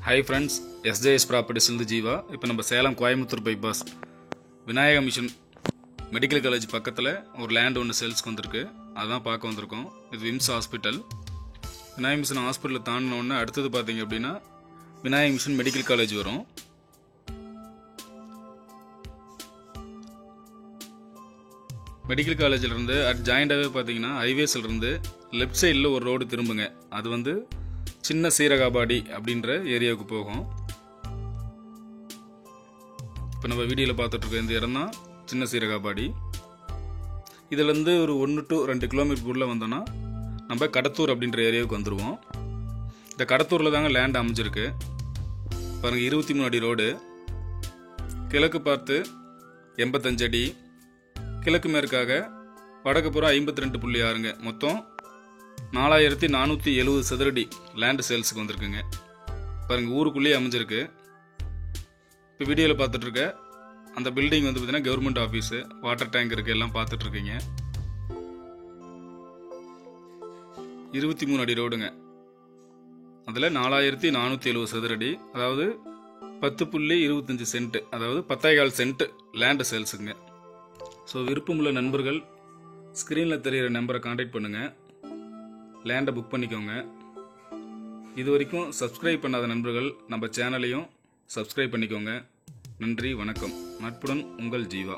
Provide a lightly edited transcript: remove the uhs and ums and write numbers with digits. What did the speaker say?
Hi friends, SJS Properties in the Jiva. இப்போ நம்ம Salem Coimbatore bypass Vinayaka mission medical college பக்கத்தில் ஒரு லேண்ட் ஒன்று சேல்ஸ்க்கு வந்திருக்கு. அதான் பார்க்க வந்திருக்கோம். இது விம்ஸ் ஹாஸ்பிட்டல். விநாயக மிஷன் ஹாஸ்பிட்டலில் தாண்டின உடனே அடுத்தது பார்த்தீங்க அப்படின்னா விநாயக மிஷன் மெடிக்கல் காலேஜ் வரும். மெடிக்கல் காலேஜிலிருந்து ஜாயிண்டாகவே பார்த்தீங்கன்னா ஹைவேஸ்லேருந்து லெஃப்ட் சைடில் ஒரு ரோடு திரும்புங்க. அது வந்து சின்ன சீரகாபாடி அப்படின்ற ஏரியாவுக்கு போகும். இப்போ நம்ம வீடியோவில் பார்த்துட்ருக்க இந்த இடம் தான் சின்ன சீரகாபாடி. இதுலேருந்து ஒரு 1 to 2 கிலோமீட்டருக்குள்ளே வந்தோன்னா நம்ம கடத்தூர் அப்படின்ற ஏரியாவுக்கு வந்துடுவோம். இந்த கடத்தூரில் தாங்க லேண்ட் அமைஞ்சிருக்கு. பாருங்கள், 23 அடி ரோடு, கிழக்கு பார்த்து 85 அடி, கிழக்கு மேற்காக வடக்கு புறம் 52.6ங்க. மொத்தம் 4470 சதுரடி லேண்ட் சேல்ஸுக்கு வந்திருக்குங்க. பாருங்கள், ஊருக்குள்ளேயே அமைஞ்சிருக்கு. இப்போ வீடியோவில் பார்த்துட்ருக்க அந்த பில்டிங் வந்து பார்த்தீங்கன்னா கவர்மெண்ட் ஆஃபீஸு, வாட்டர் டேங்க் இருக்குது, எல்லாம் பார்த்துட்ருக்கீங்க. 23 அடி ரோடுங்க. அதில் 4470 சதுரடி, அதாவது 10.25 சென்ட், அதாவது 10.25 சென்ட் லேண்டு சேல்ஸுங்க. ஸோ விருப்பமுள்ள நண்பர்கள் ஸ்க்ரீனில் தெரிகிற நம்பரை கான்டாக்ட் பண்ணுங்கள், லேண்டை புக் பண்ணிக்கோங்க. இது வரைக்கும் சப்ஸ்கிரைப் பண்ணாத நண்பர்கள் நம்ம சேனலையும் சப்ஸ்கிரைப் பண்ணிக்கோங்க. நன்றி, வணக்கம். நட்புடன் உங்கள் ஜீவா.